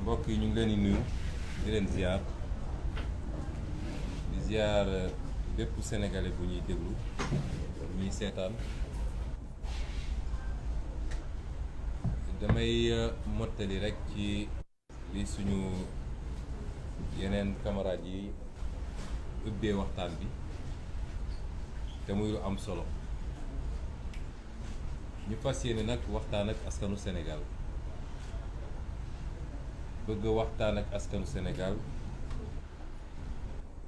mbokk yi ñu ngi leen di nuyu di leen ziar bépp sénégalais bu ñuy déglu ñuy seetaan damay mottali rek ci li suñu yeneen camarades yi ubbee waxtaan bi te muy lu am solo ñu fas yéene nag waxtaan ak askanu Sénégal bëgg waxtaan ak askanu Sénégal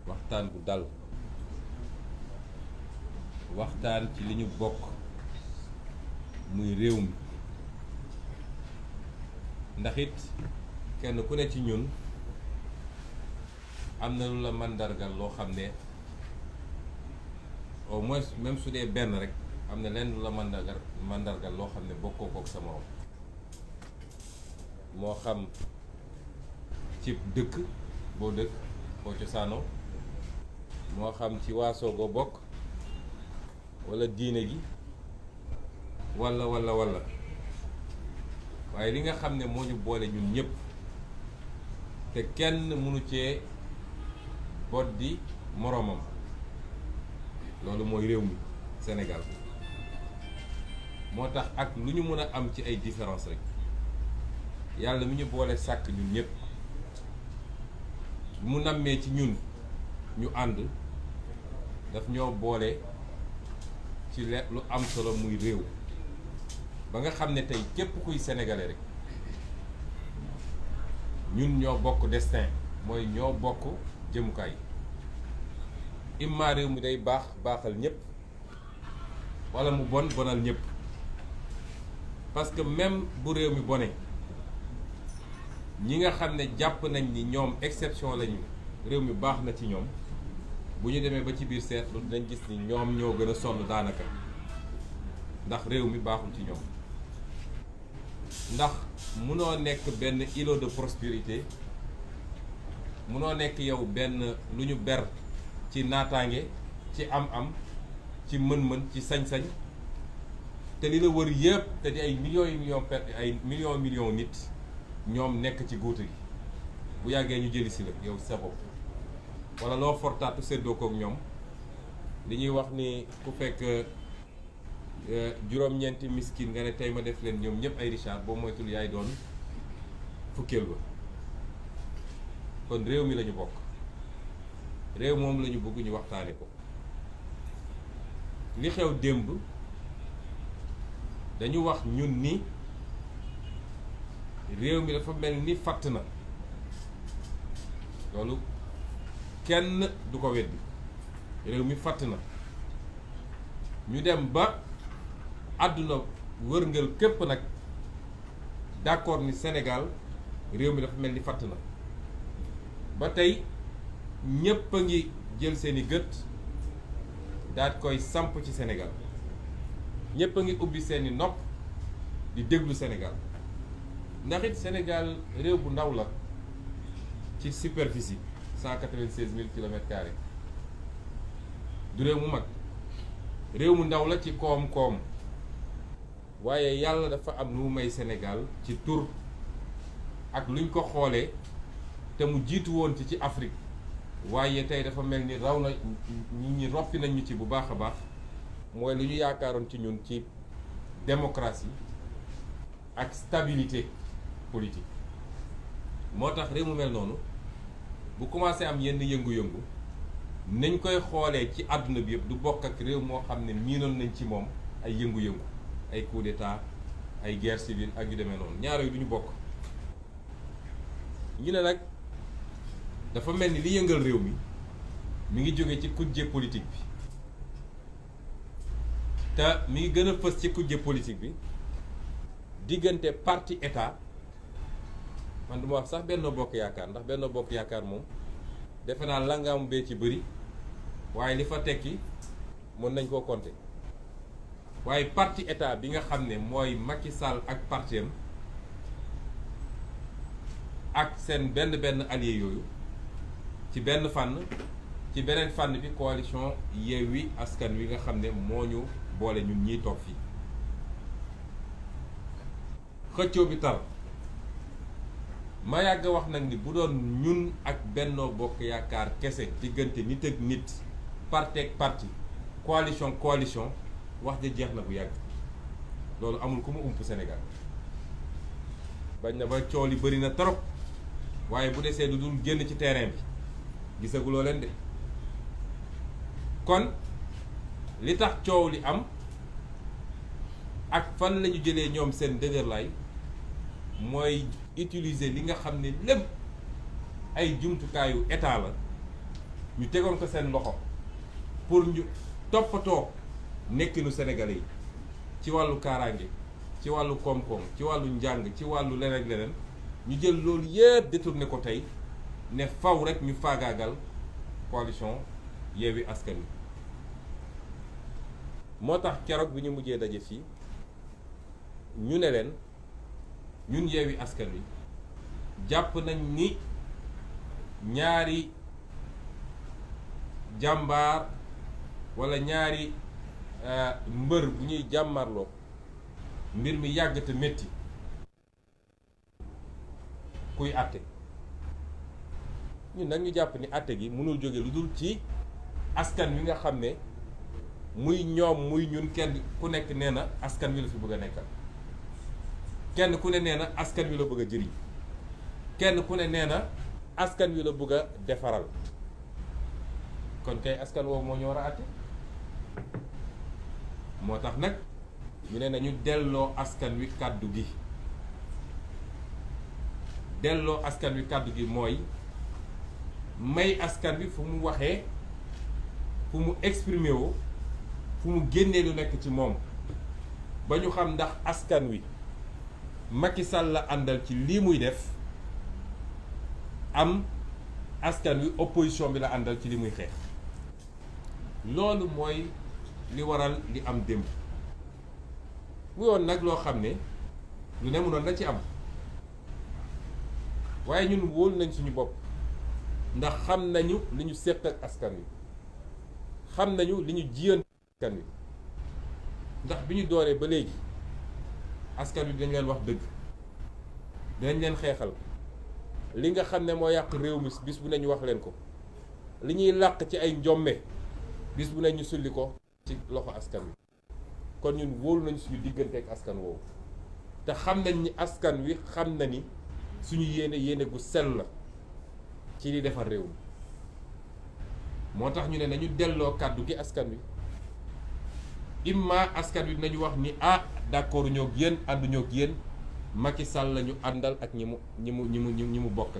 waxtaan bu dal waxtaan ci li ñu bokk muy réew mi ndax it kenn ku ne ci ñun am na lu la màndargal loo xam ne au moins même su dee benn rek am na lenn lu la màndargal loo xam ne bokkoo kook sa morom moo xam ci dëkk boo dëkk boo cosaanoo moo xam ci waasoo goo bokk walla diine gi walla waaye li nga xam ne moo ñu boole ñun ñëpp te kenn mënu cee boddi moroomam loolu mooy réew mi Sénégal moo tax ak lu ñu mën a am ci ay différence rek yàlla mi ñu boole sàkk ñun ñëpp mu nammee ci ñun ñu ànd daf ñoo boole ci lu am solo muy réew ba nga xam ne tey képp kuy sénégalais rek ñun ñoo bokk destin mooy ñoo bokk jëmukaay imma réew mi day baaxal ñëpp walla mu bonal ñëpp parce que même bu réew mi bone ñi nga xam ne jàpp nañ ni ñoom exception lañu réew mi baax na ci ñoom bu ñu demee ba ci biir seetlu dañ gis ni ñoom ñoo gën a sonn daanaka ndax réew mi baaxul ci ñoom ndax munoo nekk benn îlot de prospérité munoo nekk yow benn lu ñu ber ci naataange ci am-am ci mën-mën ci sañ-sañ te li la wër yëpp te di ay millions nit ñoom nekk ci góotu gi bu yàggee ñu jëli si la yow sa bopp wala loo fortaatu séddoo kook ñoom li ñuy wax ni ku fekk juróom-ñeenti miskin nga ne tey ma def leen ñoom ñëpp ay Richard boo moytul yaay doon fukkeel ba kon réew mi lañu bokk réew moom lañu bëgg ñu waxtaane ko li xew démb dañu wax ñun ni réew mi dafa mel ni fatt na loolu kenn du ko weddi réew mi fatt na ñu dem ba àdduna wërngal képp nag d'accord ni Sénégal réew mi dafa mel ni fatt na ba tey ñépp a ngi jël seeni gët daal koy samp ci Sénégal ñépp a ngi ubbi seeni nopp di déglu Sénégal ndax it Sénégal réew bu ndaw la ci superficie 196 000 kilomètres carrés du réew mu mag réew mu ndaw la ci koom-koom waaye yàlla dafa am lu mu may Sénégal ci tur ak luñ ko xoolee te mu jiitu woon ci Afrique waaye tey dafa mel ni raw na nit ñi roppi nañ ñu ci bu baax a baax mooy lu ñu yaakaaroon ci ñun ci démocratie ak stabilité politique moo tax réew mu mel noonu bu commencé am yenn yëngu-yëngu nañ koy xoolee ci àdduna bi yëpp du bokk ak réew moo xam ne miinoon nañ ci moom ay yëngu-yëngu ay coup d'état ay guerre civile ak yu demee noonu ñaar yooyu du ñu bokk ñu ne nag dafa mel ni li yëngal réew mi ngi jóge ci kujje politique bi te mi ngi gën a fës ci kujje politique bi diggante parti état man duma wax sax Benno Bokk Yaakaar ndax Benno Bokk Yaakaar moom defe naa langaamu bee ci bëri waaye li fa tekki mën nañ koo compter waaye parti état bi nga xam ne mooy Macky Sall ak parti ak seen benn allié yooyu ci benn fànn ci beneen fànn bi coalition Yewwi Askan Wi nga xam ne moo ñu boole ñun ñiy toog fii xëccoo bi tar ma yàgg wax nag ni bu doon ñun ak Benno Bokk Yaakaar kese diggante nit ak nit parti ak parti coalition wax ja jeex na bu yàgg loolu amul ku mu ump Sénégal bañ na ba coow li bëri na trop waaye bu desee lu dul génn ci terrain bi gisaguloo leen de kon li tax coow li am ak fan lañu jëlee ñoom seen dëgërlaay mooy utiliser li nga xam ne lépp ay jumtukaayu état la ñu tegoon ko seen loxo pour ñu toppatoo nekkinu Sénégalais yi ci wàllu kaaraange ci wàllu koom-koom ci wàllu njàng ci wàllu leneen leneen ñu jël loolu yëpp détourné ko tey ne faw rek ñu faagaagal coalition Yewwi Askan Wi moo tax keroog bi ñu mujjee daje fii ñu ne leen ñun Yewwi Askan Wi jàpp nañ ni ñaari jàmbaar walla ñaari mbër bu ñuy jàmmarloo mbir mi yàgg te métti kuy àtte ñun nag ñu jàpp ni àtte gi mënul jóge lu dul ci askan wi nga xam ne muy ñoom muy ñun kenn ku nekk nee na askan wi la fi bëgg a nekkal kenn ku ne nee na askan wi la bëgg a jëriñ kenn ku ne nee na askan wi la bëgg a defaral kon kay askan woowu moo ñu war a àtte moo tax nag ñu ne nañu delloo askan wi kàddu gi delloo askan wi kàddu gi mooy may askan wi fu mu waxee fu mu exprimer woo fu mu génnee lu nekk ci moom ba ñu xam ndax askan wi Macky Sall la àndal ci lii muy def am askan wi opposition bi la àndal ci li muy xeex loolu mooy li waral li am démb mu yoon nag loo xam ne lu ne mënoon na ci am waaye ñun wóolu nañ suñu bopp ndax xam nañu li ñu séq ak askan wi xam nañu li ñu jiyan askan wi ndax bi ñu dooree ba léegi askan wi dinañ leen wax dëgg dinañ leen xeexal li nga xam ne moo yàq réew mi bis bu ne ñu wax leen ko li ñuy làq ci ay njomme bis bu ne ñu sulli ko ci loxo askan wi kon ñun wóolu nañ suñu diggante ak askan woowu te xam nañ ni askan wi xam na ni suñu yéene gu sell la ci li defar réew mi moo tax ñu ne nañu delloo kàddu gi askan wi imma askan wi dinañu wax ni d'accord ñoo ak yéen ànduñoo ak yéen Macky Sall la ñu àndal ak ñi mu bokk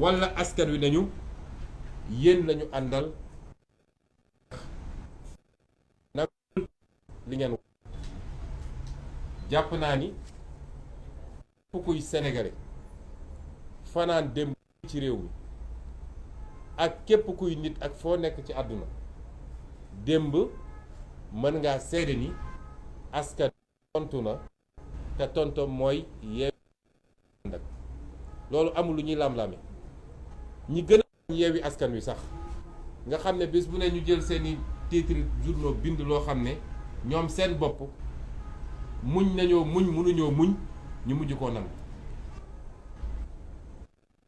walla askan wi nañu yéen lañu àndal nag li ngeen jàpp naa ni kuy sénégalais fanaan démb ci réew mi ak képp kuy nit ak foo nekk ci àdduna démb mën ngaa seede ni askan tontu na te tontom mooy Yewwi Askan Wi loolu amul lu ñuy lam-lame ñi gën a Yewwi Askan Wi sax nga xam ne bés bu ne ñu jël seeni titre journaux bind loo xam ne ñoom seen bopp muñ nañoo muñ mënuñoo muñ ñu mujj koo nangu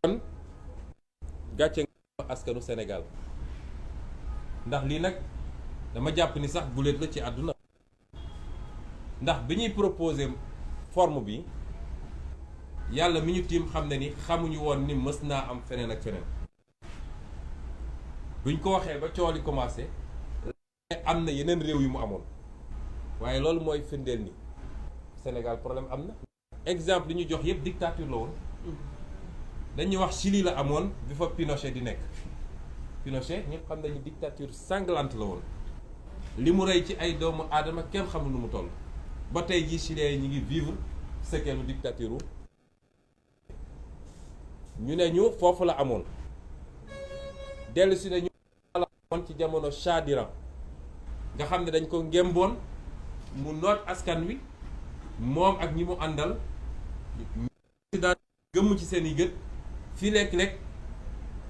kon gàcce nga askanu Sénégal ndax lii nag dama jàpp ni sax guléet la ci àdduna ndax bi ñuy proposé forme bi yàlla mi ñu tiim xam ne ni xamuñu woon ni mës naa am feneen ak feneen buñ ko waxee ba coow li commencé am na yeneen réew yu mu amoon waaye loolu mooy firndeel ni Sénégal problème am na exemple li ñu jox yëpp dictature la woon dañuy wax Chili la amoon bi fa Pinochet di nekk Pinochet ñëpp xam nañu dictature sanglante la woon li mu rey ci ay doomu aadama kenn xamul nu mu toll ba tey jii Chiliens yi ñu ngi vivre séquelle dictature ñu ne ñu foofu la amoon dellu si ne ñu la amoon ci jamono Shah d'Iran nga xam ne dañ ko ngémboon mu noot askan wi moom ak ñi mu àndal ñu daan gëmm ci seen i gët fii lekk-lekk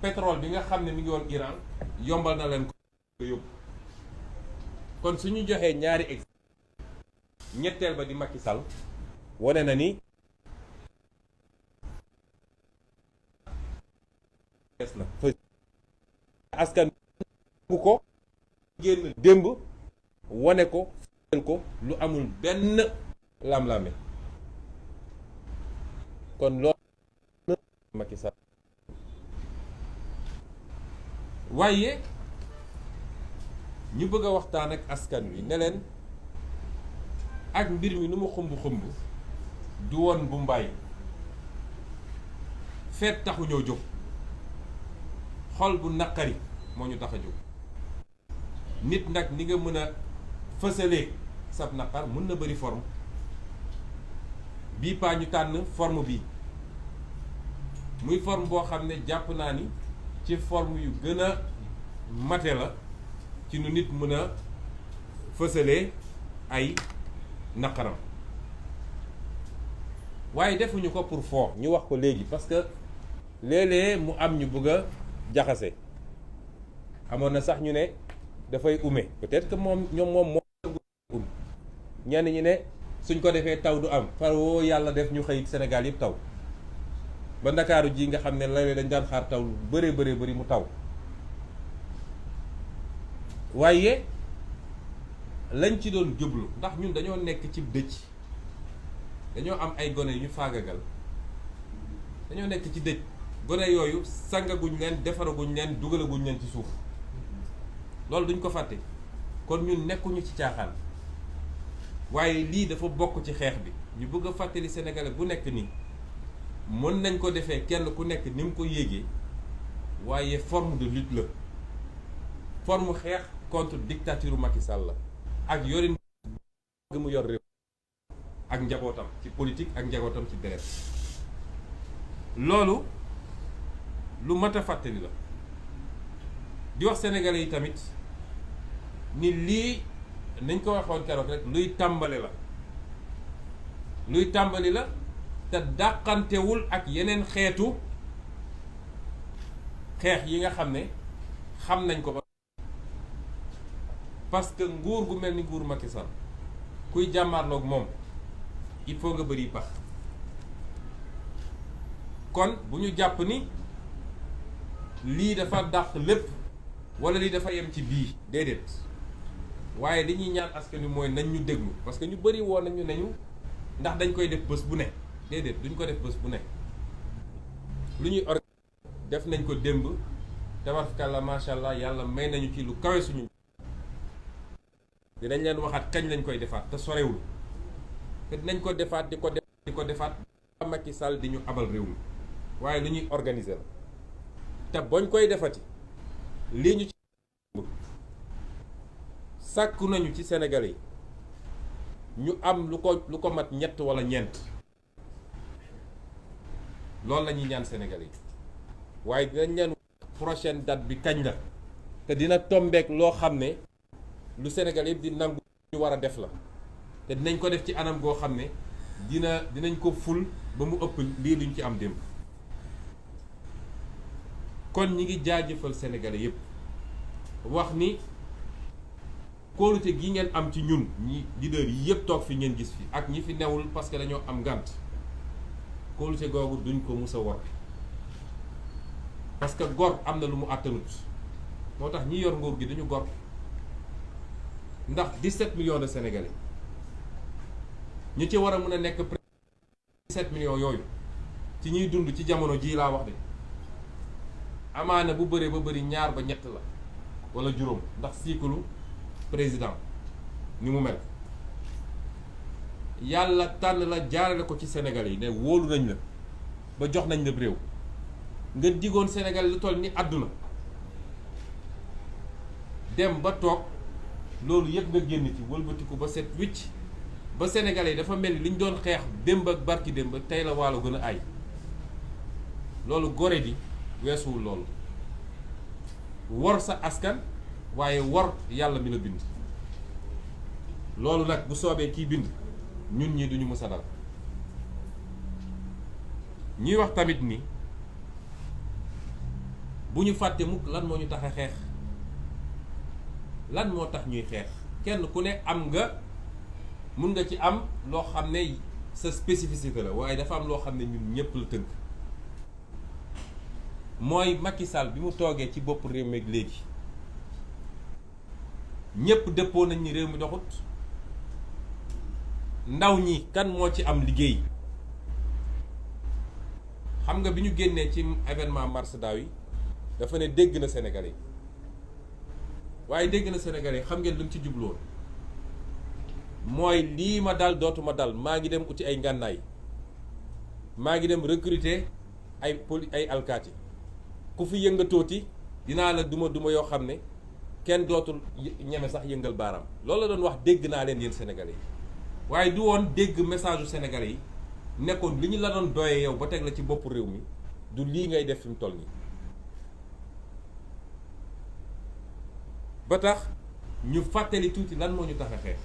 pétrole bi nga xam ne mi ngi woon Iran yombal na leen ko yóbbu kon suñu joxee ñaari exemple ñetteel ba di Macky Sall wane na ni bees na askan bu ko génn démb wane ko ko lu amul benn lam-lame kon loolu Macky Sall waaye ñu bëgg a waxtaan ak askan wi ne leen ak mbir mi nu mu xumb du woon bu mbaay feet taxu ñoo jóg xol bu naqari moo ñu tax a jóg nit nag ni nga mën a fësalee sab naqar mën na bëri forme bii paa ñu tànn forme bii muy forme boo xam ne jàpp naa ni ci forme yu gën a mate la ci nu nit mën a fësalee ay naqaram waaye defuñu ko pour foo ñu wax ko léegi parce que léeg-léeg mu am ñu bëgg a jaxase amoon na sax ñu ne dafay ume peut-être que moom ñenn ñi ne suñ ko defee taw du am far woo yàlla def ñu xëyit Sénégal yëpp taw ba Ndakaaru ji nga xam ne la dañ daan xaar taw bëree bëri mu taw waaye lañ ci doon jublu ndax ñun dañoo nekk ci dëj dañoo am ay gone yu ñu faagagal dañoo nekk ci dëj gone yooyu sangaguñ leen defaraguñ leen dugalaguñ leen ci suuf loolu duñ ko fàtte kon ñun nekkuñu ci caaxaan waaye lii dafa bokk ci xeex bi ñu bëgg a fàttali sénégalais bu nekk nii mën nañ ko defee kenn ku nekk ni mu ko yéegee waaye forme de lutte la forme xeex contre dictature Macky Sall la ak yorin gi mu yor réew ak njabootam ci politique ak njabootam ci deret loolu lu mat a fàttali la di wax sénégalais yi tamit ni lii nañ ko waxoon keroog rek luy tàmbali la te dàqantewul ak yeneen xeetu xeex yi nga xam ne xam nañ ko ba parce que nguur gu mel ni nguur Macky Sall kuy jàmmaarloog moom il faut nga bëri pax kon bu ñu jàpp ni lii dafa dàq lépp wala lii dafa yem ci bii déedéet waaye li ñuy ñaan askan wi mooy nañ ñu déglu parce que ñu bëri woon nañu nañu ndax dañ koy def bés bu ne déedéet duñ ko def bés bu ne lu ñuy def nañ ko démb tabarkalla macha allah yàlla may nañu ci lu kawe suñu dinañ leen waxaat kañ lañ koy defaat te sorewul te dinañ ko defaat di ko defaat ba Macky Sall di ñu abal réew mi waaye lu ñuy organiser la te boñ koy defati lii ñu ci sàkku nañu ci Sénégalais yi ñu am lu ko mat ñett wala ñeent loolu la ñuy ñaan Sénégalais yi waaye dinañ leen prochaine date bi kañ la te dina tombeek loo xam ne lu Sénégalais yëpp di nangu ñu war a def la te dinañ ko def ci anam goo xam ne dinañ ko ful ba mu ëpp lii luñ ci am démb kon ñi ngi jaajëfal Sénégalais yëpp wax ni kóolute gi ngeen am ci ñun ñi leader yi yëpp toog fi ngeen gis fi ak ñi fi newul parce que dañoo am ngànt kóolute googu duñ ko mus a war parce que gor am na lu mu àttanut moo tax ñi yor nguur gi duñu gor ndax 17 millions de Sénégalais ñi ci war a mën a nekk 17 millions yooyu ci ñuy dund ci jamono jii laa wax de amaana bu bëree ba bëri ñaar ba ñett la wala juróom ndax cycle président ni mu mel yàlla tànn la jaarale ko ci Sénégalais yi ne wóolu nañ la ba jox nañ la réew nga digoon Sénégal lu toll ni àdduna dem ba toog loolu yëpp nga génn ci wëlbatiku ba set wicc ba Sénégalais yi dafa mel ni li ñu doon xeex démb ak barki démb tey la waalo gën a ay loolu gore di weesuwul loolu wor sa askan waaye wor yàlla mi la bind loolu nag bu soobee kii bind ñun ñi duñu mës a dal ñuy wax tamit ni bu ñu fàtte mukk lan moo ñu tax a xeex lan moo tax ñuy xeex kenn ku ne am nga mun nga ci am loo xam ne sa spécificité la waaye dafa am loo xam ne ñun ñëpp la tënk mooy Macky Sall bi mu toogee ci bopp réew mi léegi ñépp dëppoo nañ ni réew mi doxut. ndaw ñi kan moo ci am liggéey. xam nga bi ñu génnee ci événement mars daaw yi dafa ne dégg na Sénégalais yi waaye dégg na Sénégalais yi xam ngeen lu mu ci jubloon mooy lii ma dal dootuma dal maa ngi dem uti ay ngànnaay maa ngi dem recruter ay alkaati ku fi yëngatooti dinaa la duma yoo xam ne kenn dootul ñeme sax yëngal baaraam loolu la doon wax dégg naa leen yéen Sénégalais yi waaye du woon dégg message u Sénégalais yi nekkoon li ñu la doon doyee yow ba teg la ci boppu réew mi du lii ngay def fi mu toll nii ba tax ñu fàttali tuuti lan moo ñu tax a xeex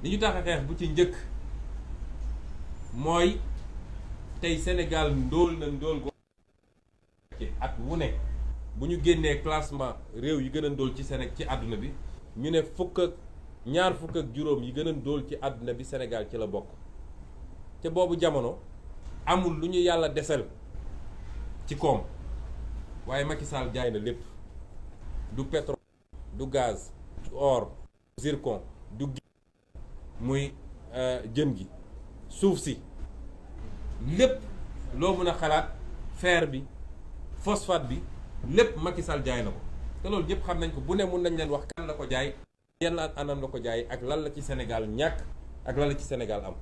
li ñu tax a xeex bu ci njëkk mooy tey Sénégal ndóol na ndóol go at wu ne bu ñu génnee classement réew yi gën a ndóol ci ci àdduna bi ñu ne ñaar fukk ak juróom yi gën a ndóol ci àdduna bi Sénégal ci la bokk te boobu jamono amul lu ñu yàlla desal ci koom waaye Macky Sall jaay na lépp du pétrole du gaz du or du zircon du muy jën gi suuf si lépp loo mën a xalaat fer bi phosphate bi lépp Macky Sall jaay na ko te loolu yëpp xam nañ ko bu ne mun nañ leen wax kan la ko jaay yan anam la ko jaay ak lan la ci Sénégal ñàkk ak lan la ci Sénégal am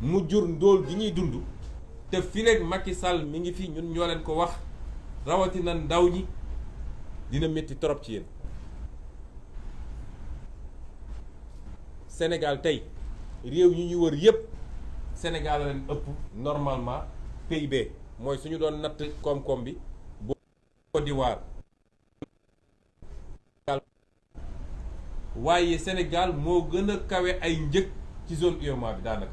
mu jur ndóol gi ñuy dund te fileeg Macky Sall mi ngi fi ñun ñoo leen ko wax rawatina ndaw ñi dina métti trop ci yéen Sénégal tey réew yi ñu wër yépp Sénégal leen ëpp normalement PIB mooy suñu doon natt koom-koom bi boo Côte d'Ivoire waaye Sénégal moo gën a kawe ay njëg ci zone UEMOA bi daanaka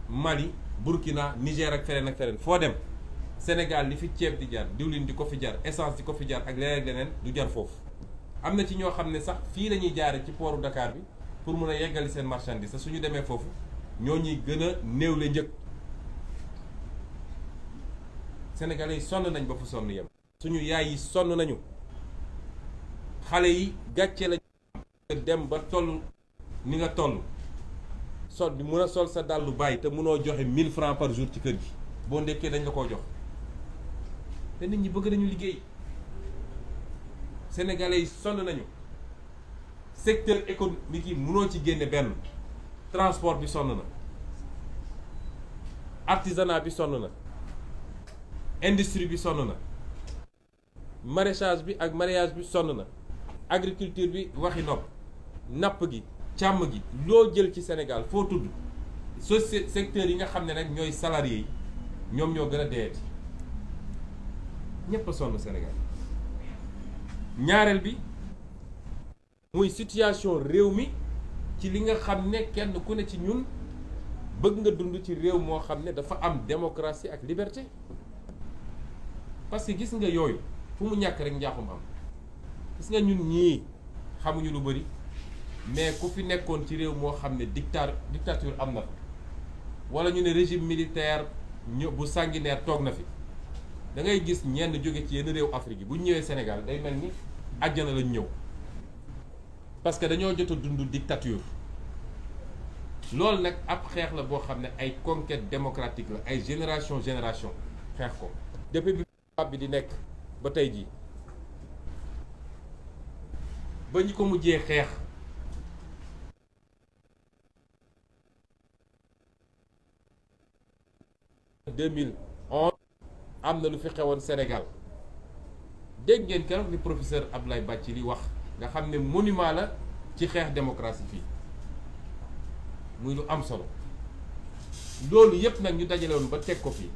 Mali Burkina Niger ak feneen foo dem Sénégal li fi ceeb di jar diwlin di ko fi jar essence di ko fi jar ak leneen du jar foofu am na ci ñoo xam ne sax fii la ñuy jaare ci pooru Dakar bi pour mun a yeggali seen marchandise sa suñu demee foofu ñoo ñuy gën a néew le njëg Sénégalais yi sonn nañ ba fu sonn yem suñu yaay yi sonn nañu xale yi gàcce la dem ba toll ni nga toll sol bi mun a sol sa dàllu bàyyi te munoo joxe 1000 francs par jour ci kër gi boo ndekkee dañ la koo jox te nit ñi bëgg nañu liggéey Sénégalais yi sonn nañu secteur économique yi munoo ci génne benn transport bi sonn na artisanat bi sonn na industrie bi sonn na maraîchage bi ak mareyage bi sonn na agriculture bi waxi nopp napp gi càmm gi loo jël ci Sénégal foo tudd secteur yi nga xam ne nag ñooy salariés yi ñoom ñoo gën a deeti ñépp a sonn Sénégal ñaareel bi muy situation réew mi ci li nga xam ne kenn ku ne ci ñun bëgg nga dund ci réew moo xam ne dafa am démocratie ak liberté parce que gis nga yooyu fu mu ñàkk rek njaaxum am gis nga ñun ñii xamuñu lu bari mais ku fi nekkoon ci réew moo xam ne dictature am na fa wala ñu ne régime militaire bu sanguinaire toog na fi da ngay gis ñenn jóge ci yenn réew Afrique yi bu ñu ñëwee Sénégal day mel ni àjjana lañ ñëw parce que dañoo jot a dund dictature loolu nag ab xeex la boo xam ne ay conquête démocratique la ay génération xeex ko depuis bi bi di nekk ba tey jii ba ñu ko mujjee xeex 2011 am na lu fi xewoon Sénégal dégg ngeen keroog li professeur Abdoulaye Bathily wax nga xam ne monument la ci xeex démocratie fii muy lu am solo loolu yépp nag ñu dajale woon ba teg ko fii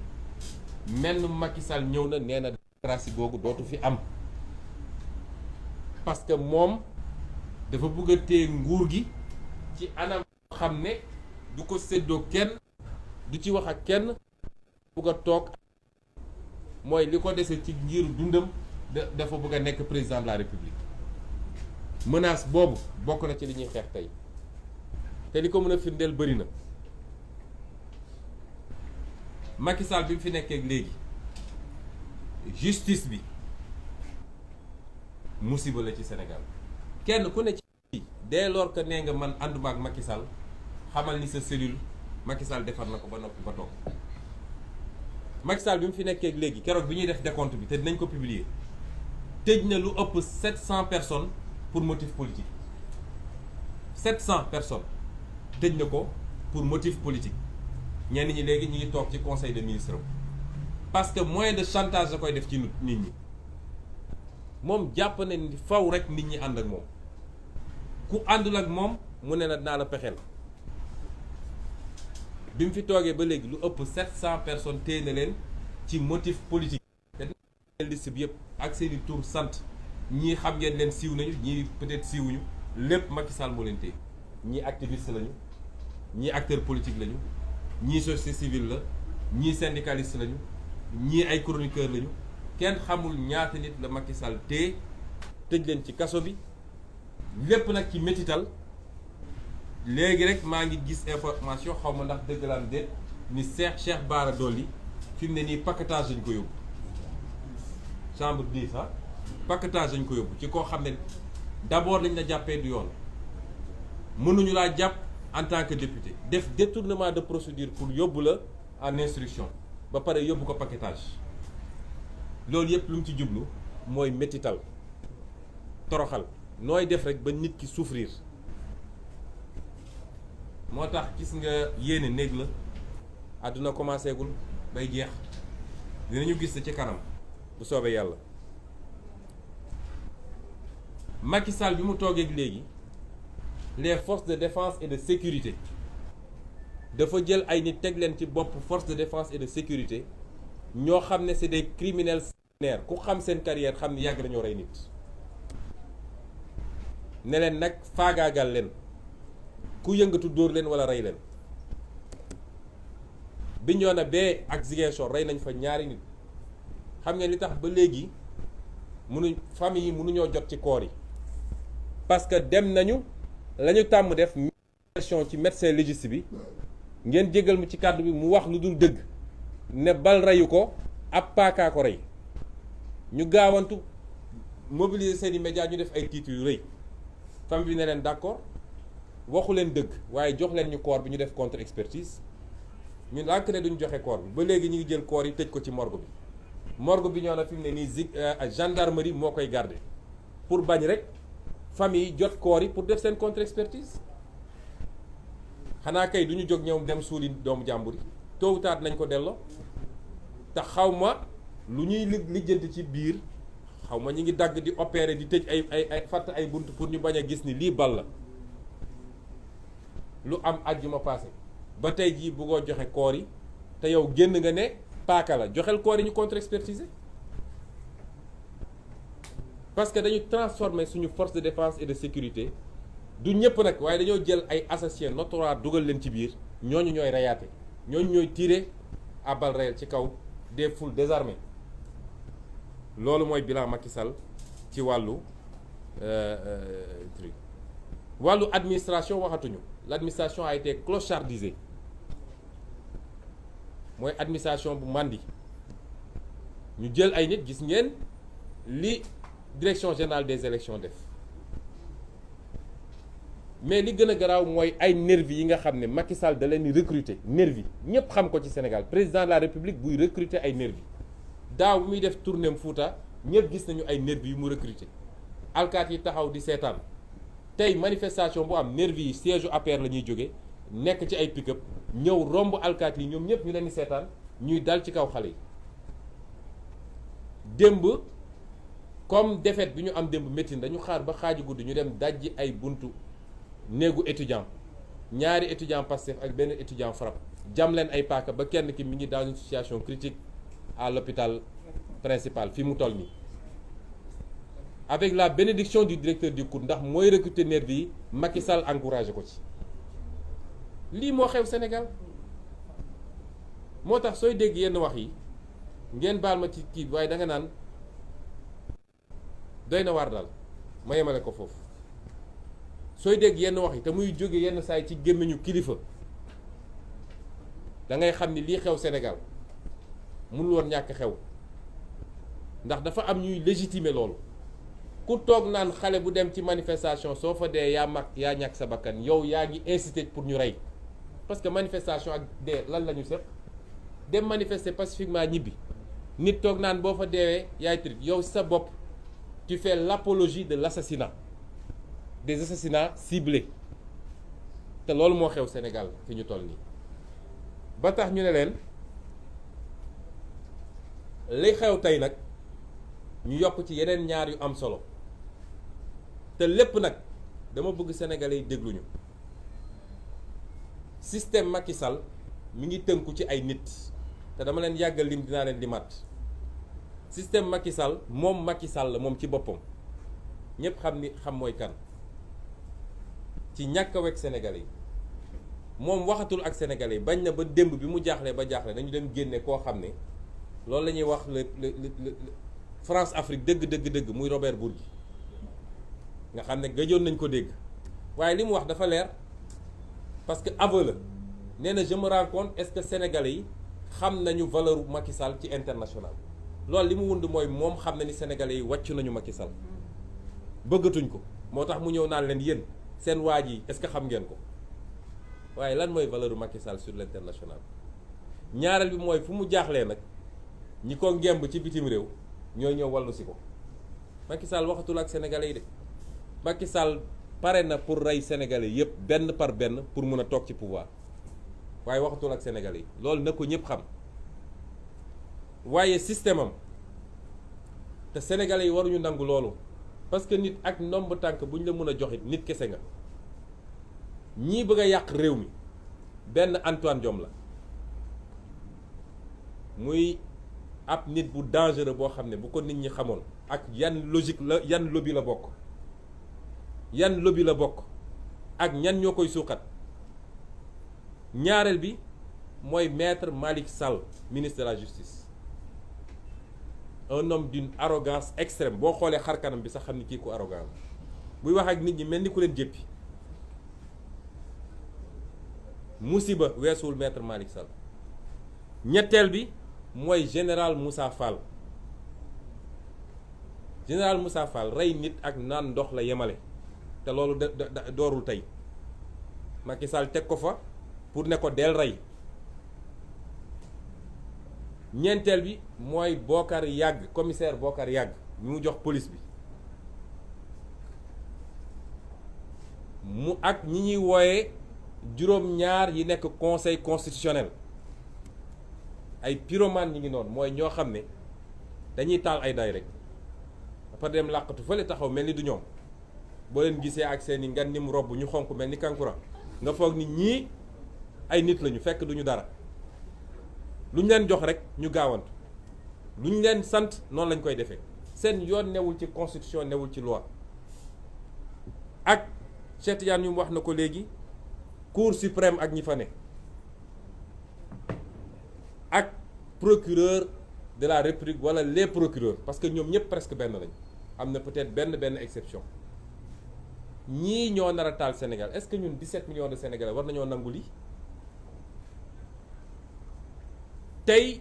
menn Macky Sall ñëw na nee na démocratie googu dootu fi am parce que moom dafa bëgg a téye nguur gi ci anam xam ne du ko séddoo kenn du ci wax ak kenn bëgg a toog mooy li ko dese ci ngiru dundam dafa bëgg a nekk président de la république menace boobu bokk na ci li ñuy xeex tey te li ko mën a firndeel bëri na Macky Sall bi mu fi nekkee léegi justice bi musiba la ci Sénégal kenn ku ne ci dès lors que nee nga man ànduma ak Macky Sall xamal ni sa cellule Macky Sall defar na ko ba noppi ba toog Macky Sall bi mu fi nekkee léegi keroog bi ñuy def décompte bi te dinañ ko publier tëj na lu ëpp 700 personnes pour motif politique 700 personnes tëj na ko pour motif politique ñenn ñi léegi ñu ngi toog ci conseil de ministres parce que moyen de chantage la koy def ci nit ñi moom jàpp na ni faw rek nit ñi ànd ak moom ku àndul ak moom mu ne la naa la pexeel bi mu fi toogee ba léegi lu ëpp 700 personnes téye na leen ci motif politique te liste bi yëpp ak seeni tur sant ñii xam ngeen leen siiw nañu ñii peut-être siiwuñu lépp Macky Sall moo leen téye ñii activiste lañu ñii acteur politique lañu ñii société civile la ñii syndicaliste lañu ñii ay chroniqueur lañu kenn xamul ñaata nit la Macky Sall téye tëj leen ci kaso bi lépp nag ci métital léegi rek maa ngi gis information xaw ma ndax dëgg la am déet ni Cheikh Bara Dolly fi mu ne nii paquetage lañ ko yóbbu chambre 10 sax paquetage lañ ko yóbbu ci koo xam ne d'abord lañ la jàppee du yoon mënuñu laa jàpp en tant que député def détournement de procédure pour yóbbu la en instruction ba pare yóbbu ko paquetage loolu yëpp lu mu ci jublu mooy métital toroxal nooy def rek ba nit ki souffrir moo tax gis nga yéene néeg la àdduna commencé gul bay jeex dinañu gis ci kanam bu soobee yàlla Macky Sall bi mu toogee léegi les forces de défense et de sécurité dafa jël ay nit teg leen ci bopp force de défense et de sécurité ñoo xam ne c'est des criminels sanguinaires ku xam seen carrière xam ne yàgg nañoo rey nit ne leen nag faagaagal leen ku yëngatu dóor leen wala rey leen Bignona bee ak Ziguinchor rey nañ fa ñaari nit xam ngeen li tax ba léegi famille yi mënuñoo jot ci koor yi parce que dem nañu la ñu tàmm def version ci médecin légiste bi ngeen jégal mu ci kàddu bi mu wax lu dul dëgg ne bal reyu ko ab paakaa ko rey ñu gaawantu mobiliser seeni médias ñu def ay titres yu rëy famille bi ne leen d'accord waxu leen dëgg waaye jox leen ñu corps bi ñu def contre expertise ñu lànk ne duñu joxe corps bi ba léegi ñu ngi jël corps yi tëj ko ci morgue bi ñoo na fi mu ne nii gendarmerie moo koy garder pour bañ rek famille yi jot corps yi pour def seen contre expertise xanaa kay du ñu jóg ñoom dem suuli doomu jàmbur yi tôt ou tard nañ ko delloo te xaw ma lu ñuy lijjanti ci biir xaw ma ñu ngi dagg di opérer di tëj ay fatt ay bunt pour ñu bañ a gis ni lii bal la lu am àjjuma passé ba tey jii bëggoo joxe koor yi te yow génn nga ne paaka la joxel koor yi ñu contre expertiser parce que dañu transformer suñu force de défense et de sécurité du ñëpp nag waaye dañoo jël ay assassins notoires dugal leen ci biir ñooñu ñooy reyaate ñooñu ñooy tirer à balles réelles ci kaw des foules désarmées loolu mooy bilan Macky Sall ci wàllu truc wàllu administration waxatuñu l'administration a été clochardisée mooy administration bu màndi ñu jël ay nit gis ngeen li direction générale des élections def mais li gën a garaaw mooy ay nervi yi nga xam ne Macky Sall da leen di recruter nervi ñëpp xam ko ci Sénégal président de la République buy recruter ay nervi daaw bi muy def tournéem Fouta ñëpp gis nañu ay nervi yu mu recruter alkaat yi taxaw di seetaan tey manifestation bu am nervi yi siège u APR la ñuy jóge nekk ci ay pick-up ñëw romb alkaat yi ñoom ñëpp ñu leen di seetaan ñuy dal ci kaw xale yi démb comme défaite bi ñu am démb métti dañu xaar ba xaaju guddi ñu dem dajji ay buntu néegu étudiant ñaari étudiant Pastef ak benn étudiant FRAPP jam leen ay paaka ba kenn ki mi ngi dans une situation critique à l'hôpital principal fi mu toll nii avec la bénédiction du directeur du COUD ndax mooy recruter nervi yi Macky Sall encouragé ko ci lii moo xew Sénégal moo tax sooy dégg yenn wax yi ngeen baal ma ci kii waaye da nga naan doy na waar daal ma yemale ko foofu sooy dégg yenn wax yi te muy jóge yenn saay ci gémmiñu kilifa da ngay xam ni lii xew Sénégal mënul woon ñàkk xew ndax dafa am ñuy légitimer loolu ku toog naan xale bu dem ci manifestation soo fa dee yaa ñàkk sa bakkan yow yaa ngi incité pour ñu rey parce que manifestation ak dee lan la ñu seq dem manifester pacifiquement ñibbi nit toog naan boo fa deewee yaay trit yow sa bopp tu fais l'apologie de l'assassinat, des assassinats ciblés te loolu moo xew Sénégal fi ñu toll nii ba tax ñu ne leen li xew tey nag ñu yokk ci yeneen ñaar yu am solo te lépp nag dama bëgg sénégalais yi dégluñu système Macky Sall mi ngi tënku ci ay nit te dama leen yàggal lim dinaa leen di mat système Macky Sall moom Macky Sall moom ci boppam ñëpp xam mooy kan ci ñàkk a wekk sénégalais yi moom waxatul ak sénégalais yi bañ na ba démb bi mu jaaxlee ba jaaxle dañu dem génne koo xam ne loolu la ñuy wax le France Afrique dëgg muy Robert Bourgi nga xam ne gëjoon nañ ko dégg waaye li mu wax dafa leer parce que aveu la nee na je me rends compte est-ce que sénégalais yi xam nañu valeur Macky Sall ci international loolu li mu wund mooy moom xam na ni sénégalais yi wàccu nañu Macky Sall bëggatuñ ko moo tax mu ñëw naan leen yéen seen waa ji est-ce que xam ngeen ko waaye lan mooy valeur Macky Sall sur l'international ñaareel bi mooy fu mu jaaxlee nag ñi ko ngemb ci bitim réew ñooy ñëw wallu si ko Macky Sall waxatul ak sénégalais yi de Macky Sall pare na pour rey sénégalais yépp benn par benn pour mun a toog ci pouvoir waaye waxatul ak sénégalais yi loolu na ko ñëpp xam waaye système am te sénégalais yi waruñu nangu loolu parce que nit ak ndomb tànk bu ñu la mën a joxit nit kese nga ñii bëgg a yàq réew mi benn Antoine Diome la muy ab nit bu dangereux boo xam ne bu ko nit ñi xamoon ak yan logique la yan lobby la bokk ak ñan ñoo koy suuxat ñaareel bi mooy maître Malick Sall ministre de la justice un homme d'une arrogance extrême boo xoolee xar kanam bi sax xam ni kii ku arrogant buy wax ak nit ñi mel ni ku leen jéppi musiba weesuwul maître Malick Sall ñetteel bi mooy général Moussa Fall rey nit ak naan ndox la yemale te loolu doorul tey Macky Sall teg ko fa pour ne ko del rey ñeenteel bi mooy Bokar Yàgg commissaire Bokar Yàgg mi mu jox police bi mu ak ñi ñuy wooye juróom-ñaar yi nekk conseil constitutionnel ay pyromane ñi ngi noonu mooy ñoo xam ne dañuy taal ay day rek dafa dem làqatu fële taxaw mel ni du ñoom boo leen gisee ak seeni ngan nim robb ñu xonk mel ni kankura nga foog ni ñii ay nit lañu fekk duñu dara lu ñu leen jox rek ñu gaawantu lu ñu leen sant noonu lañ koy defee seen yoon newul ci constitution newul ci loi ak Cheikh Tidiane ñu wax na ko léegi cour suprême ak ñi fa ne ak procureur de la république wala les procureurs parce que ñoom ñëpp presque benn lañ am na peut-être benn exception ñii ñoo nar a taal Sénégal est-ce que ñun 17 millions de Sénégalais war nañoo nangu lii tey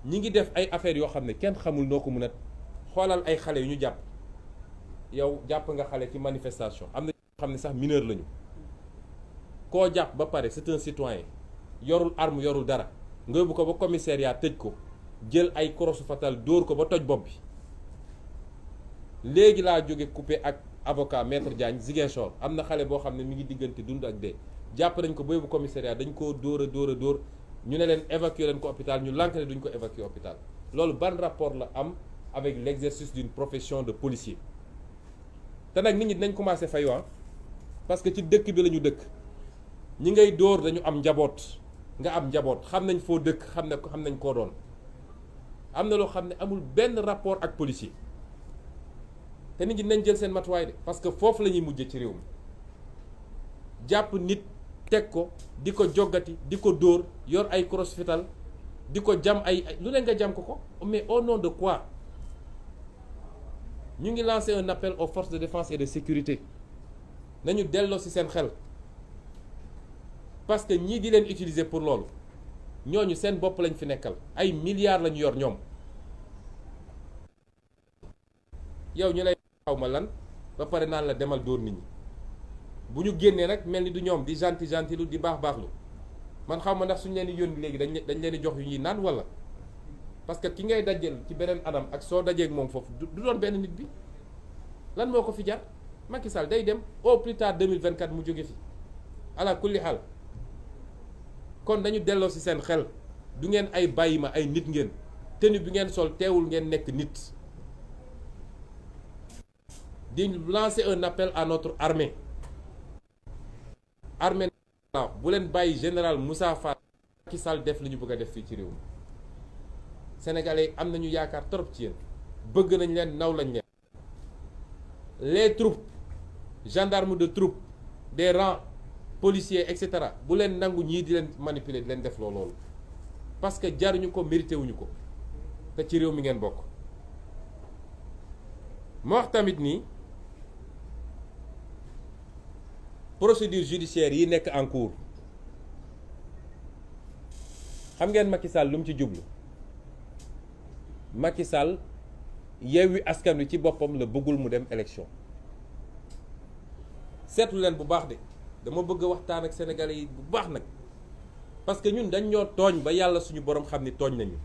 ñi ngi def ay affaires yoo xam ne kenn xamul noo ko mën a xoolal ay xale yu ñu jàpp yow jàpp nga xale ci manifestation am na ñoo xam ne sax mineur lañu koo jàpp ba pare c'est un citoyen yorul arme yorul dara nga yóbbu ko ba commissariat tëj ko jël ay korosu fatal dóor ko ba toj bopp bi léegi laa jóge coupé ak avocat maître Diagne Ziguinchor am na xale boo xam ne mi ngi diggante dund ak dee jàpp nañ ko ba yóbbu commissariat dañ koo dóor a dóor ñu ne leen évacuer leen ko hôpital ñu lànk ne duñ ko évacuer hôpital loolu ban rapport la am avec l'exercice d'une profession de policier te nag nit ñi dinañ commencer fayu parce que ci dëkk bi la ñu dëkk ñi ngay dóor dañu am njaboot nga am njaboot xam nañ foo dëkk xam nañ koo doon am na loo xam ne amul benn rapport ak policier te nit ñi dinañ jël seen matuwaay de parce que foofu la ñuy mujjee ci réew mi jàpp nit teg ko di ko joggati di ko dóor yor ay crosse fital di ko jam ay lu ne nga jam ko mais au nom de quoi ñu ngi lancer un appel aux forces de défense et de sécurité nañu delloo ci seen xel parce que ñii di leen utiliser pour loolu ñooñu seen bopp lañ fi nekkal ay milliards lañu yor ñoom yow ñu lay xaw ma lan ba pare naan la demal dóor nit ñi bu ñu génnee nag mel ni du ñoom di gentil lu di baaxlu man xaw ma ndax suñu leen di yónni léegi dañ leen di jox yu ñuy naan wala parce que ki ngay dajeel ci beneen anam ak soo dajeeg moom foofu du doon benn nit bi lan moo ko fi jar Macky Sall day dem au plus tard 2024 mu jóge fi ala kulli xaal kon dañu delloo ci seen xel du ngeen ay bàyyi ma ay nit ngeen tenue bi ngeen sol teewul ngeen nekk nit di lancer un appel à notre armée bu leen bàyyi général Moussa Fall Macky Sall def li ñu bëgg a def fii ci réew mi sénégalais am nañu yaakaar trop ci yéen bëgg nañ leen naw lañ leen les troupes gendarmes de troupes des rangs policiers et cetera bu leen nangu ñii di leen manipuler di leen def loolu parce que jaruñu ko mérité wuñu ko te ci réew mi ngeen bokk. ma wax tamit nii procédure judiciaire yi nekk en cours xam ngeen Macky Sall lu mu ci jublu Macky Sall Yewwi Askan Wi ci boppam la bëggul mu dem élection seetlu leen bu baax de dama bëgg a waxtaan ak sénégalais yi bu baax nag parce que ñun dañ ñoo tooñ ba yàlla suñu borom xam ni tooñ nañu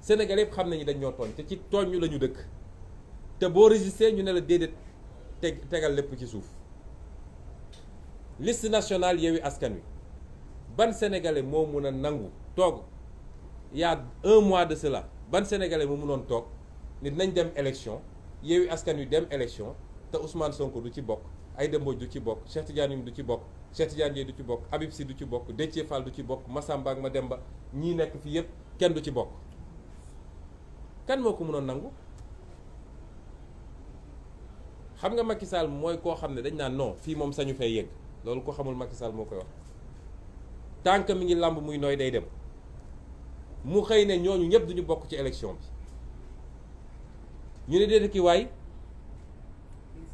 sénégalais yëpp xam nañu dañ ñoo tooñ te ci tooñ ñu la ñu dëkk te boo résister ñu ne la déedéet tegal lépp ci suuf liste nationale Yewwi Askan Wi ban sénégalais moo mun a nangu toog il y a un mois de cela ban sénégalais moo munoon toog ni nañ dem élection Yewwi Askan Wi dem élection te Ousmane Sonko du ci bokk Aïda Mbodj du ci bokk Cheikh Tidiane Youm du ci bokk Cheikh Tidiane Dièye du ci bokk Habib Sy du ci bokk Déthié Fall du ci bokk Massamba ak Mademba ñii nekk fi yépp kenn du ci bokk kan moo ko mënoon nangu xam nga Macky Sall mooy koo xam ne dañ naan non fii moom sañu fay yegg loolu ko xamul Macky Sall moo koy wax tant que mi ngi làmb muy nooy day dem mu xëy ne ñooñu ñëpp duñu bokk ci élection bi ñu ne déedéet ki waay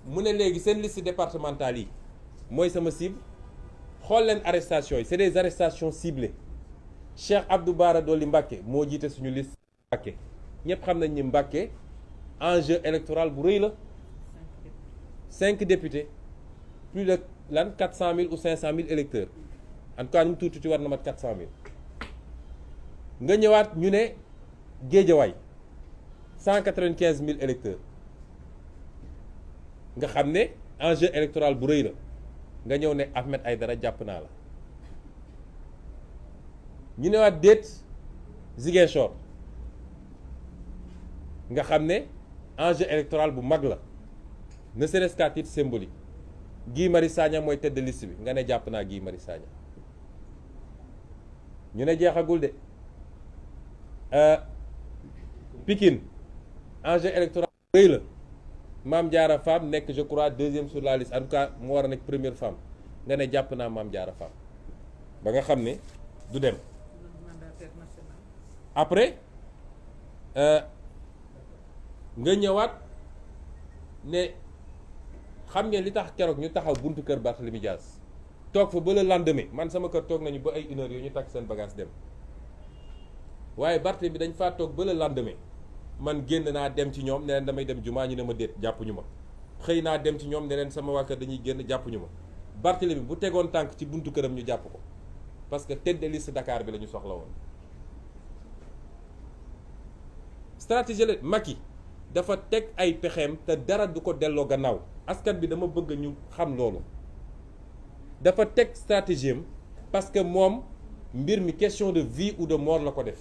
mu ne léegi seen liste départementale yi mooy sama cible xool leen arrestation yi c'est des arrestations ciblées Cheikh Abdou Bara Dolly Mbacké moo jiite suñu liste Mbacké ñëpp xam nañ ni Mbacké enjeu électoral bu rëy la 5 députés plus de lan 400 000 ou 500 000 électeurs en tout cas ñu tuuti war na mat 400 000 nga ñëwaat ñu ne Guédiawaye 195 000 électeurs nga xam ne enjeu électoral bu rëy la nga ñëw ne Ahmed Aïdara jàpp naa la ñu newaat déet Ziguinchor nga xam ne enjeu électoral bu mag la ne serait-ce qu'à titre symbolique Guy Marius Sagna mooy tête de liste bi nga ne jàpp naa Guy Marius Sagna ñu ne jeexagul de Pikine enjeu électoral bu rëy la Mame Diarra Fam nekk je crois deuxième sur la liste en tout cas mu war a nekk première femme nga ne jàpp naa Mame Diarra Fam ba nga xam ne du dem après nga ñëwaat ne xam ngeen li tax keroog ñu taxaw buntu kër Barthélémy Dias toog fa ba le lendemain man sama kër toog nañu ba ay 1 heure yooyu ñu takk seen bagage dem waaye Barthélémy dañ faa toog ba le lendemain man génn naa dem ci ñoom ne leen damay dem jumaa ñu ne ma déet jàppuñu ma xëy naa dem ci ñoom ne leen sama waa kër dañuy génn jàppuñu ma Barthélémy bu tegoon tànk ci buntu këram ñu jàpp ko parce que tête de liste Dakar bi la ñu soxla woon stratégie la Macky dafa teg ay pexeem te dara du ko delloo gannaaw askan bi dama bëgg ñu xam loolu dafa teg stratégie am parce que moom mbir mi question de vie ou de mort la ko def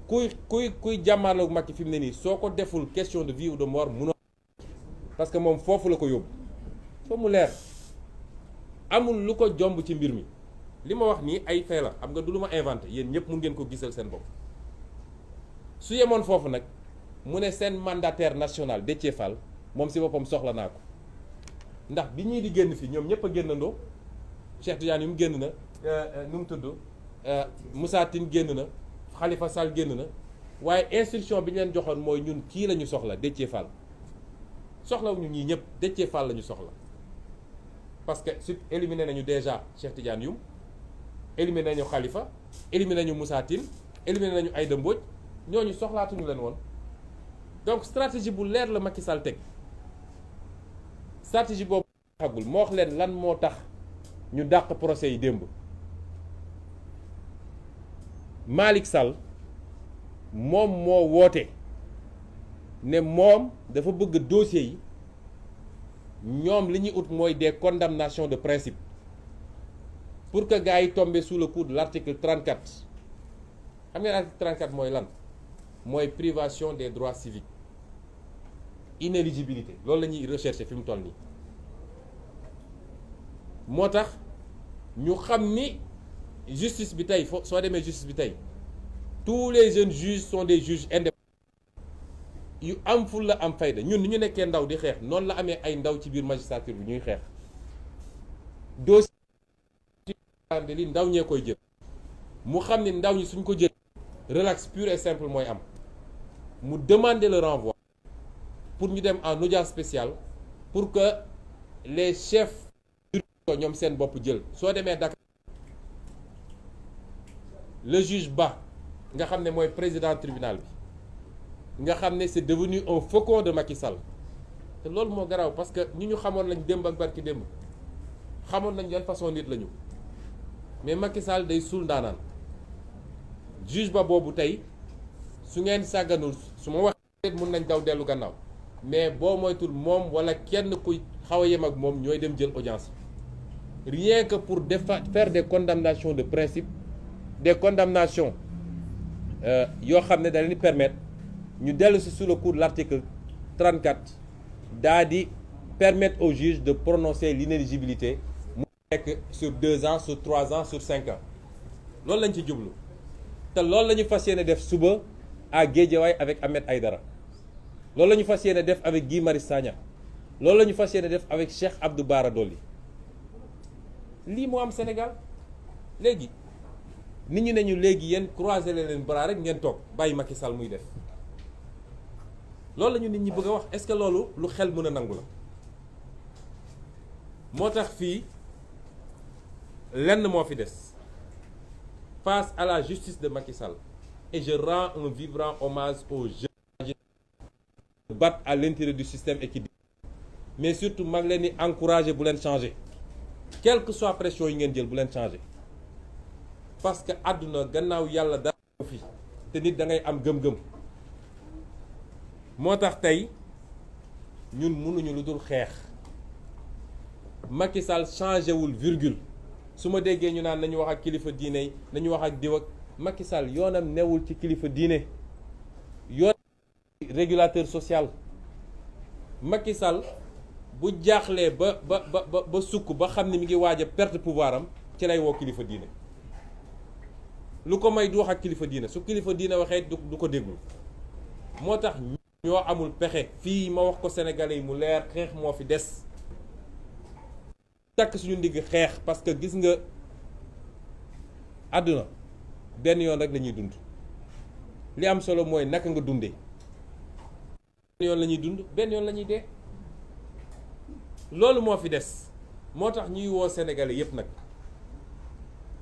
kuy jàmmaarloog Macky fi mu ne nii soo ko deful question de vie ou de mort munoo parce que moom foofu la ko yóbbu fa mu leer amul lu ko jomb ci mbir mi li ma wax nii ay fait la xam nga du lu ma inventé yéen ñëpp mun ngeen ko gisal seen bopp su yemoon foofu nag mu ne seen mandataire national Déthié Fall moom si boppam soxla naa ko ndax bi ñii di génn fii ñoom ñëpp a génnandoo Cheikh Tidiane yu mu génn na nu mu tudd Moussa Tine génn na Khalifa Sall génn na waaye instruction bi ñu leen joxoon mooy ñun kii la ñu soxla Déthié Fall soxlawuñu ñii ñëpp Déthié Fall la ñu soxla parce que su éliminé nañu déjà Cheikh Tidiane Youm éliminer nañu Khalifa éliminer nañu Moussa Tine éliminer nañu Aïda Mbodj ñooñu soxlaatuñu leen woon. donc stratégie bu leer la Macky Sall teg stratégie boobu xagul moo wax leen lan moo tax ñu dàq procès yi démb. Malick Sall moom moo woote ne moom dafa bëgg dossier yi ñoom li ñuy ut mooy des condamnations de principe pour que gars yi tombé sous le coup de l'article 34 xam ngeen article 34 mooy lan mooy privation des droits civiques inéligibilité loolu la ñuy rechercher fi mu toll nii moo tax ñu xam ni justice bi tey soo demee justice bi tey tous les jeunes juges sont des juges indépendants yu am ful la am fayda ñun ni ñu nekkee ndaw di xeex noonu la amee ay ndaw ci biir magistrature bi ñuy xeex dossier li ndaw ñee koy jël mu xam ni ndaw ñi suñ ko jël relax pur et simple mooy am mu demander le renvoi pour ñu dem en audience spéciale pour que les chefs ñoom seen bopp jël soo demee Dakar le juge Ba nga xam ne mooy président tribunal bi nga xam ne c'est devenu un faucon de Macky Sall te loolu moo garaaw parce que ñu xamoon lañ démb ak barki démb xamoon nañ yan façon nit lañu mais Macky Sall day suul ndaanaan juge Ba boobu tey su ngeen sàgganul su ma waxee mun nañ daw dellu gannaaw mais boo moytul moom wala kenn kuy xaw a yem ak moom ñooy dem jël audience rien que pour faire des condamnations de principe des condamnations yoo xam ne da leen di permettre ñu dellu si sous le coup de l'article 34 daa di permettre au juge de prononcer l'inéligibilité mu nekk sur 2 ans sur 3 ans sur 5 ans loolu lañ ci jublu te loolu la ñu fas yéene def suba à Guédiawaye avec Ahmed Aïdara loolu la ñu fas yéene def avec Guy Marius Sagna loolu la ñu fas yéene def avec Cheikh Abdou Bara Dolly lii moo am Sénégal léegi nit ñi ne ñu léegi yéen croiser leen bras rek ngeen toog bàyyi Macky Sall muy def loolu la ñu nit ñi bëgg a wax est-ce que loolu lu xel mën a nangu la moo tax fii lenn moo fi des face à la justice de Macky Sall et je rends un vibrant hommage aux jeunes qui se battent à l'intérieur du système et qui mais surtout mag leen di encourager bu leen changer quelle que soit pression yi ngeen jël bu leen changer parce que àdduna gannaaw yàlla dara fi te nit da ngay am gëm-gëm moo tax tey ñun mënuñu lu dul xeex Macky Sall changé wul virgule su ma déggee ñu naan nañu wax ak kilifa diine yi nañu wax ak diw ak Macky Sall yoonam newul ci kilifa diine yoon régulateur social Macky Sall bu jaaxlee ba sukk ba xam ne mi ngi waaj a perte pouvoir am ci lay woo kilifa diine lu ko may du wax ak kilifa diine su kilifa diine waxee du ko déglu moo tax ñoo amul pexe fii ma wax ko sénégalais yi mu leer xeex moo fi des takk suñu ndigg xeex parce que gis nga àdduna benn yoon rek la ñuy dund li am solo mooy naka nga dundee benn yoon la ñuy dund benn yoon la ñuy dee loolu moo fi des moo tax ñuy woo sénégalais yépp nag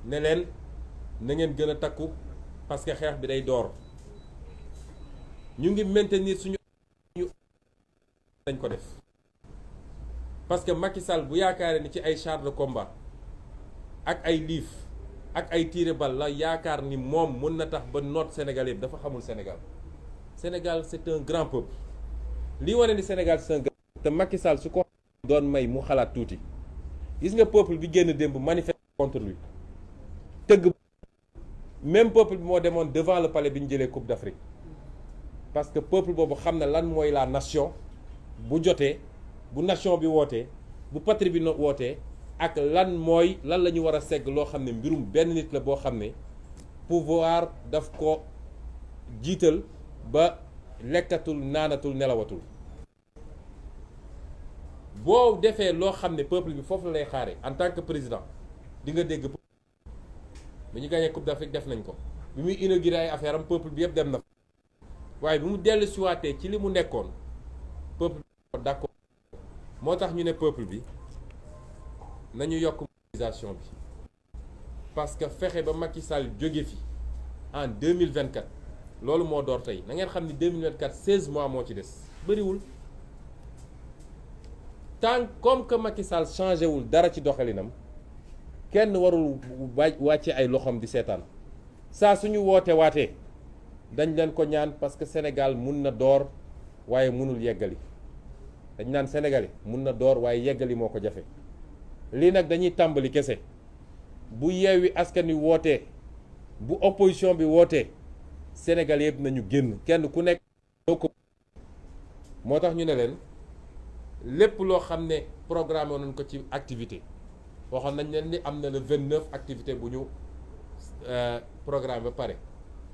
ne leen na ngeen gën a takku parce que xeex bi day door ñu ngi maintenir suñu dañ ko def parce que Macky Sall bu yaakaaree ni ci ay chars de combat ak ay liif ak ay tiré balle la yaakaar ni moom mën na tax ba noot Sénégal yëpp dafa xamul Sénégal Sénégal c'est un grand peuple lii wane ni Sénégal c'est un grand peuple te Macky Sall su ko doon may mu xalaat tuuti gis nga peuple bi génn démb manifester contre lui tëgg même peuple bi moo demoon devant le palais bi ñu jëlee Coupe d'Afrique parce que peuple boobu xam na lan mooy la nation bu jotee bu nation bi wootee bu patrie bi wootee ak lan la ñu war a segg loo xam ne mbirum benn nit la boo xam ne pouvoir daf ko jiital ba lekkatul naanatul nelawatul boo defee loo xam ne peuple bi foofu la lay xaare en tant que président di nga dégg bi ñu gagné Coupe d'Afrique def nañ ko bi muy inauguré ay affaire am peuple bi yëpp dem na waaye bi mu dellu siwaatee ci li mu nekkoon peuple bi d'accord moo tax ñu ne peuple bi nañu yokk mobilisation bi parce que fexe ba Macky Sall jóge fi en 2024 loolu moo door tey na ngeen xam ni 2024 16 mois moo ci des bëriwul. tant comme que Macky Sall changé wul dara ci doxalinam kenn warul wàcce ay loxoom di seetaan saa suñu waatee dañ leen ko ñaan parce que Sénégal mun na door waaye mënul yeggali dañ naan Sénégalais mun na door waaye yeggali moo ko jafe. lii nag dañuy tàmbali kese bu Yewwi Askan Wi wootee bu opposition bi wootee Sénégal yëpp nañu génn kenn ku nekk ko. moo tax ñu ne leen lépp loo xam ne programme nañ ko ci activité waxoon nañ leen ni am na le 29 activité bu ñu programme ba pare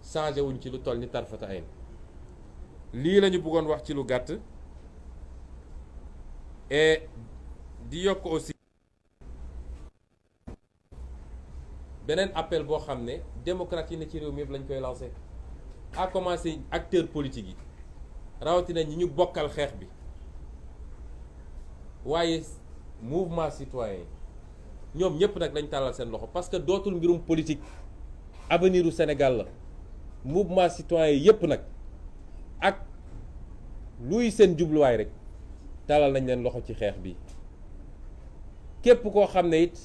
changé wuñ ci lu toll ni tarfata ayn lii la ñu bëggoon wax ci lu gàtt et di yokk aussi beneen appel boo xam ne démocrate yi ne ci réew mi yëpp lañ koy lancé à commencer acteurs politiques yi rawatina ñi ñu bokkal xeex bi waaye mouvement citoyen ñoom ñëpp nag lañ tàllal seen loxo parce que dootul mbirum politique avenir u Sénégal la mouvement citoyen yëpp nag ak luy seen jubluwaay rek tàllal nañ leen loxo ci xeex bi képp koo xam ne it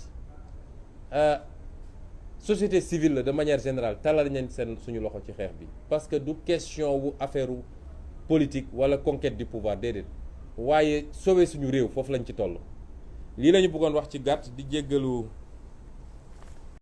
société civile la de manière générale tàllal nañ seen suñu loxo ci xeex bi parce que du question wu affaire politique wala conquête du pouvoir déedéet waaye sauver suñu réew foofu lañ ci toll lii la ñu bëggoon wax ci gàtt di jéggalu